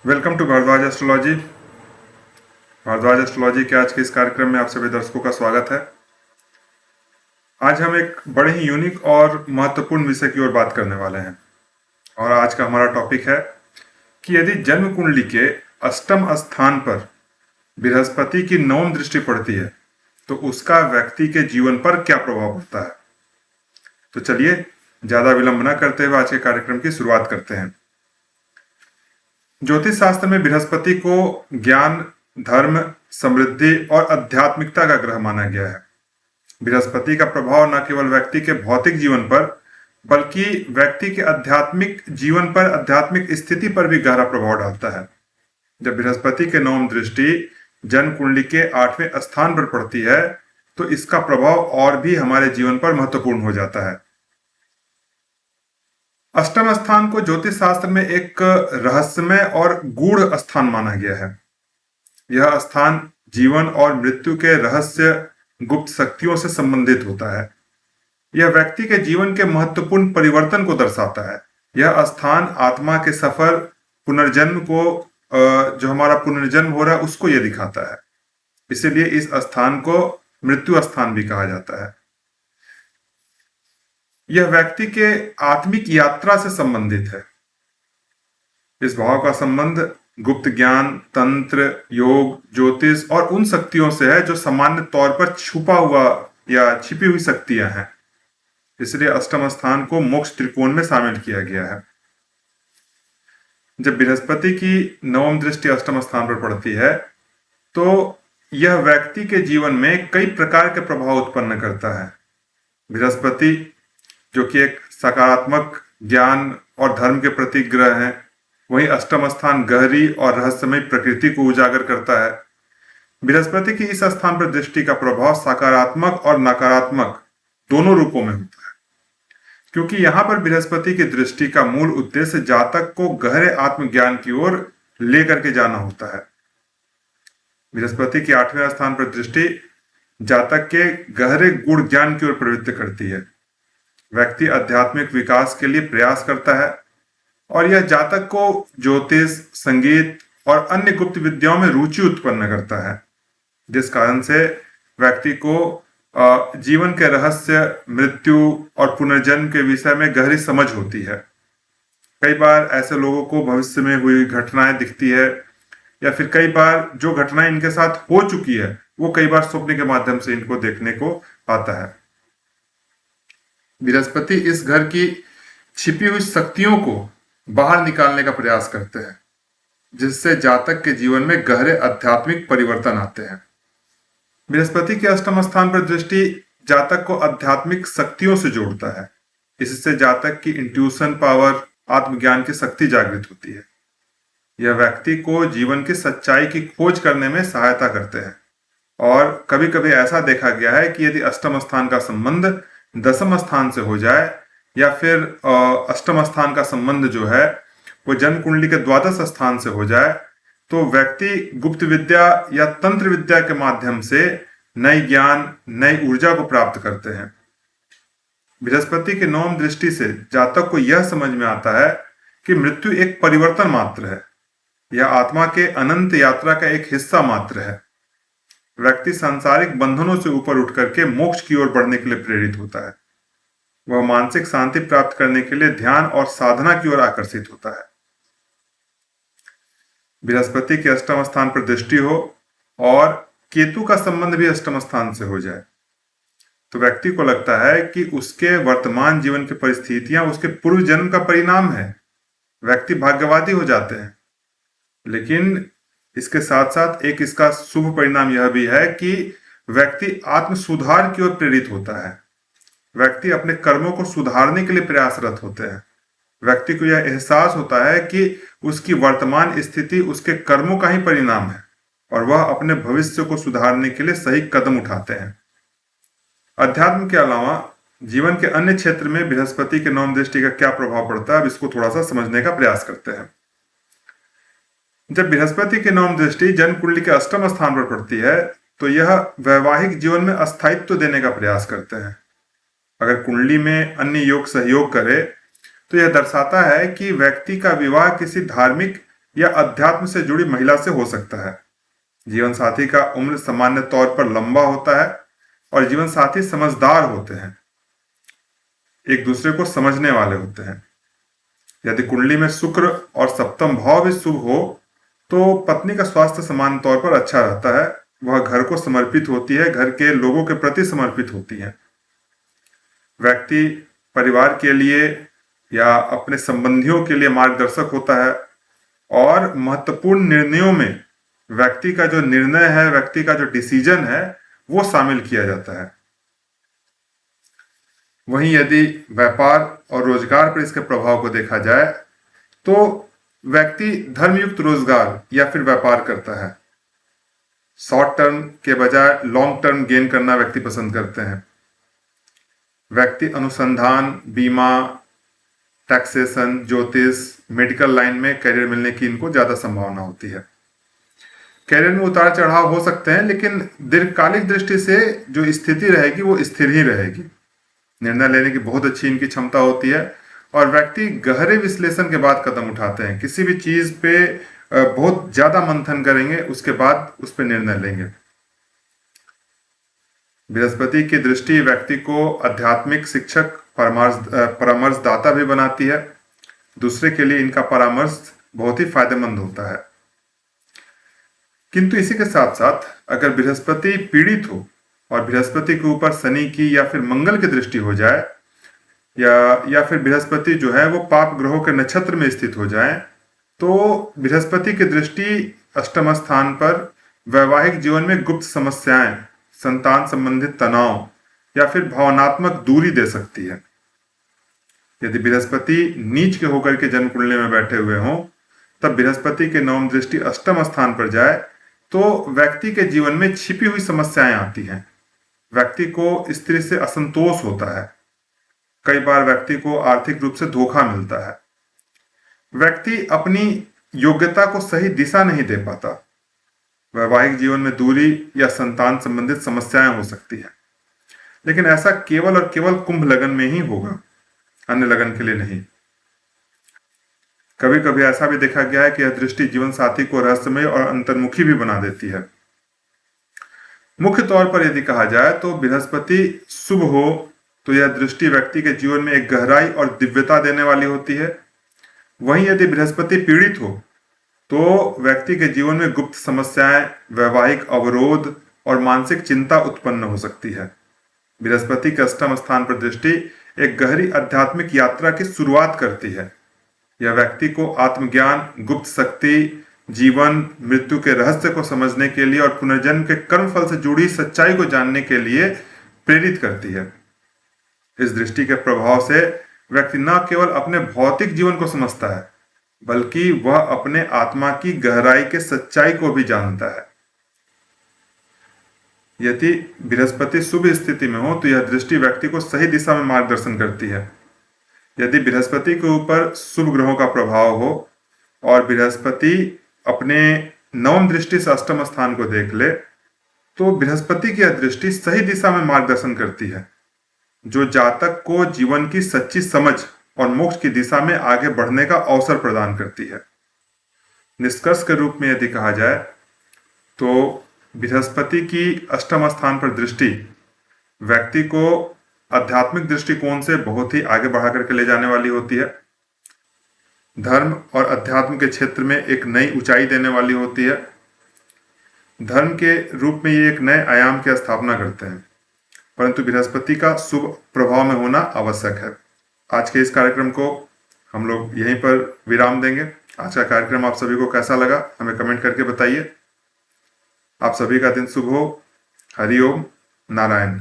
Welcome to Bharadwaj astrology. Bharadwaj astrology के आज के इस कार्यक्रम में आप सभी दर्शकों का स्वागत है। आज हम एक बड़े ही यूनिक और महत्वपूर्ण विषय की ओर बात करने वाले हैं और आज का हमारा टॉपिक है कि यदि जन्म कुंडली के अष्टम स्थान पर बृहस्पति की नवम दृष्टि पड़ती है तो उसका व्यक्ति के जीवन पर क्या प्रभाव पड़ता है। तो चलिए ज्यादा विलंब न करते हुए आज के कार्यक्रम की शुरुआत करते हैं। ज्योतिष शास्त्र में बृहस्पति को ज्ञान, धर्म, समृद्धि और आध्यात्मिकता का ग्रह माना गया है। बृहस्पति का प्रभाव न केवल व्यक्ति के भौतिक जीवन पर बल्कि व्यक्ति के आध्यात्मिक जीवन पर, आध्यात्मिक स्थिति पर भी गहरा प्रभाव डालता है। जब बृहस्पति के नवम दृष्टि जन्म कुंडली के 8वें स्थान पर पड़ती है तो इसका प्रभाव और भी हमारे जीवन पर महत्वपूर्ण हो जाता है। अष्टम स्थान को ज्योतिष शास्त्र में एक रहस्यमय और गूढ़ स्थान माना गया है। यह स्थान जीवन और मृत्यु के रहस्य, गुप्त शक्तियों से संबंधित होता है। यह व्यक्ति के जीवन के महत्वपूर्ण परिवर्तन को दर्शाता है। यह स्थान आत्मा के सफर, पुनर्जन्म को, जो हमारा पुनर्जन्म हो रहा है उसको यह दिखाता है। इसीलिए इस स्थान को मृत्यु स्थान भी कहा जाता है। यह व्यक्ति के आत्मिक यात्रा से संबंधित है। इस भाव का संबंध गुप्त ज्ञान, तंत्र, योग, ज्योतिष और उन शक्तियों से है जो सामान्य तौर पर छुपा हुआ या छिपी हुई शक्तियां हैं। इसलिए अष्टम स्थान को मोक्ष त्रिकोण में शामिल किया गया है। जब बृहस्पति की नवम दृष्टि अष्टम स्थान पर पड़ती है तो यह व्यक्ति के जीवन में कई प्रकार के प्रभाव उत्पन्न करता है। बृहस्पति जो कि एक सकारात्मक ज्ञान और धर्म के प्रतीक ग्रह है, वहीं अष्टम स्थान गहरी और रहस्यमय प्रकृति को उजागर करता है। बृहस्पति की इस स्थान पर दृष्टि का प्रभाव सकारात्मक और नकारात्मक दोनों रूपों में होता है, क्योंकि यहां पर बृहस्पति की दृष्टि का मूल उद्देश्य जातक को गहरे आत्मज्ञान की ओर लेकर के जाना होता है। बृहस्पति की 8वें स्थान पर दृष्टि जातक के गहरे गूढ़ ज्ञान की ओर प्रवृत्त करती है। व्यक्ति आध्यात्मिक विकास के लिए प्रयास करता है और यह जातक को ज्योतिष, संगीत और अन्य गुप्त विद्याओं में रुचि उत्पन्न करता है, जिस कारण से व्यक्ति को जीवन के रहस्य, मृत्यु और पुनर्जन्म के विषय में गहरी समझ होती है। कई बार ऐसे लोगों को भविष्य में हुई घटनाएं दिखती है या फिर कई बार जो घटनाएं इनके साथ हो चुकी है वो कई बार स्वप्न के माध्यम से इनको देखने को आता है। बृहस्पति इस घर की छिपी हुई शक्तियों को बाहर निकालने का प्रयास करते हैं, जिससे जातक के जीवन में गहरे आध्यात्मिक परिवर्तन आते हैं। बृहस्पति के अष्टम स्थान पर दृष्टि जातक को आध्यात्मिक शक्तियों से जोड़ता है। इससे जातक की इंट्यूशन पावर, आत्मज्ञान की शक्ति जागृत होती है। यह व्यक्ति को जीवन की सच्चाई की खोज करने में सहायता करते हैं और कभी कभी ऐसा देखा गया है कि यदि अष्टम स्थान का संबंध दसम स्थान से हो जाए या फिर अष्टम स्थान का संबंध जो है वो जन्म कुंडली के द्वादश स्थान से हो जाए तो व्यक्ति गुप्त विद्या या तंत्र विद्या के माध्यम से नई ज्ञान, नई ऊर्जा को प्राप्त करते हैं। बृहस्पति की नवम दृष्टि से जातक को यह समझ में आता है कि मृत्यु एक परिवर्तन मात्र है। यह आत्मा के अनंत यात्रा का एक हिस्सा मात्र है। व्यक्ति सांसारिक बंधनों से ऊपर उठ करके मोक्ष की ओर बढ़ने के लिए प्रेरित होता है। वह मानसिक शांति प्राप्त करने के लिए ध्यान और साधना की ओर आकर्षित होता है। बृहस्पति के अष्टम स्थान पर दृष्टि हो और केतु का संबंध भी अष्टम स्थान से हो जाए तो व्यक्ति को लगता है कि उसके वर्तमान जीवन की परिस्थितियां उसके पूर्व जन्म का परिणाम है। व्यक्ति भाग्यवादी हो जाते हैं। लेकिन इसके साथ साथ एक इसका शुभ परिणाम यह भी है कि व्यक्ति आत्म सुधार की ओर प्रेरित होता है। व्यक्ति अपने कर्मों को सुधारने के लिए प्रयासरत होते हैं। व्यक्ति को यह एहसास होता है कि उसकी वर्तमान स्थिति उसके कर्मों का ही परिणाम है और वह अपने भविष्य को सुधारने के लिए सही कदम उठाते हैं। अध्यात्म के अलावा जीवन के अन्य क्षेत्र में बृहस्पति के नवम दृष्टि का क्या प्रभाव पड़ता है, अब इसको थोड़ा सा समझने का प्रयास करते हैं। जब बृहस्पति की नवम दृष्टि जन्म कुंडली के अष्टम स्थान पर पड़ती है तो यह वैवाहिक जीवन में अस्थायित्व देने का प्रयास करते हैं। अगर कुंडली में अन्य योग सहयोग करे तो यह दर्शाता है कि व्यक्ति का विवाह किसी धार्मिक या अध्यात्म से जुड़ी महिला से हो सकता है। जीवन साथी का उम्र सामान्य तौर पर लंबा होता है और जीवन साथी समझदार होते हैं, एक दूसरे को समझने वाले होते हैं। यदि कुंडली में शुक्र और सप्तम भाव भी शुभ हो तो पत्नी का स्वास्थ्य सामान्य तौर पर अच्छा रहता है। वह घर को समर्पित होती है, घर के लोगों के प्रति समर्पित होती है। व्यक्ति परिवार के लिए या अपने संबंधियों के लिए मार्गदर्शक होता है और महत्वपूर्ण निर्णयों में व्यक्ति का जो निर्णय है, व्यक्ति का जो डिसीजन है, वो शामिल किया जाता है। वहीं यदि व्यापार और रोजगार पर इसके प्रभाव को देखा जाए तो व्यक्ति धर्मयुक्त रोजगार या फिर व्यापार करता है। शॉर्ट टर्म के बजाय लॉन्ग टर्म गेन करना व्यक्ति पसंद करते हैं। व्यक्ति अनुसंधान, बीमा, टैक्सेशन, ज्योतिष, मेडिकल लाइन में करियर मिलने की इनको ज्यादा संभावना होती है। करियर में उतार चढ़ाव हो सकते हैं, लेकिन दीर्घकालिक दृष्टि से जो स्थिति रहेगी वो स्थिर ही रहेगी। निर्णय लेने की बहुत अच्छी इनकी क्षमता होती है और व्यक्ति गहरे विश्लेषण के बाद कदम उठाते हैं। किसी भी चीज पे बहुत ज्यादा मंथन करेंगे, उसके बाद उस पर निर्णय लेंगे। बृहस्पति की दृष्टि व्यक्ति को आध्यात्मिक शिक्षक, परामर्शदाता भी बनाती है। दूसरे के लिए इनका परामर्श बहुत ही फायदेमंद होता है। किंतु इसी के साथ साथ अगर बृहस्पति पीड़ित हो और बृहस्पति के ऊपर शनि की या फिर मंगल की दृष्टि हो जाए या फिर बृहस्पति जो है वो पाप ग्रहों के नक्षत्र में स्थित हो जाए तो बृहस्पति की दृष्टि अष्टम स्थान पर वैवाहिक जीवन में गुप्त समस्याएं, संतान संबंधित तनाव या फिर भावनात्मक दूरी दे सकती है। यदि बृहस्पति नीच के होकर के जन्म कुंडली में बैठे हुए हों, तब बृहस्पति के नवम दृष्टि अष्टम स्थान पर जाए तो व्यक्ति के जीवन में छिपी हुई समस्याएं आती हैं। व्यक्ति को स्त्री से असंतोष होता है। कई बार व्यक्ति को आर्थिक रूप से धोखा मिलता है। व्यक्ति अपनी योग्यता को सही दिशा नहीं दे पाता। वैवाहिक जीवन में दूरी या संतान संबंधित समस्याएं हो सकती है, लेकिन ऐसा केवल और केवल कुंभ लगन में ही होगा, अन्य लगन के लिए नहीं। कभी कभी ऐसा भी देखा गया है कि यह दृष्टि जीवन साथी को रहस्यमय और अंतर्मुखी भी बना देती है। मुख्य तौर पर यदि कहा जाए तो बृहस्पति शुभ हो तो यह दृष्टि व्यक्ति के जीवन में एक गहराई और दिव्यता देने वाली होती है। वहीं यदि बृहस्पति पीड़ित हो तो व्यक्ति के जीवन में गुप्त समस्याएं, वैवाहिक अवरोध और मानसिक चिंता उत्पन्न हो सकती है। बृहस्पति के अष्टम स्थान पर दृष्टि एक गहरी आध्यात्मिक यात्रा की शुरुआत करती है। यह व्यक्ति को आत्मज्ञान, गुप्त शक्ति, जीवन मृत्यु के रहस्य को समझने के लिए और पुनर्जन्म के कर्मफल से जुड़ी सच्चाई को जानने के लिए प्रेरित करती है। इस दृष्टि के प्रभाव से व्यक्ति न केवल अपने भौतिक जीवन को समझता है, बल्कि वह अपने आत्मा की गहराई के सच्चाई को भी जानता है। यदि बृहस्पति शुभ स्थिति में हो तो यह दृष्टि व्यक्ति को सही दिशा में मार्गदर्शन करती है। यदि बृहस्पति के ऊपर शुभ ग्रहों का प्रभाव हो और बृहस्पति अपने नवम दृष्टि से अष्टम स्थान को देख ले तो बृहस्पति की यह दृष्टि सही दिशा में मार्गदर्शन करती है, जो जातक को जीवन की सच्ची समझ और मोक्ष की दिशा में आगे बढ़ने का अवसर प्रदान करती है। निष्कर्ष के रूप में यदि कहा जाए तो बृहस्पति की अष्टम स्थान पर दृष्टि व्यक्ति को आध्यात्मिक दृष्टिकोण से बहुत ही आगे बढ़ा करके ले जाने वाली होती है। धर्म और अध्यात्म के क्षेत्र में एक नई ऊंचाई देने वाली होती है। धर्म के रूप में ये एक नए आयाम की स्थापना करते हैं, परंतु बृहस्पति का शुभ प्रभाव में होना आवश्यक है। आज के इस कार्यक्रम को हम लोग यहीं पर विराम देंगे। आज का कार्यक्रम आप सभी को कैसा लगा हमें कमेंट करके बताइए। आप सभी का दिन शुभ हो। हरि ओम नारायण।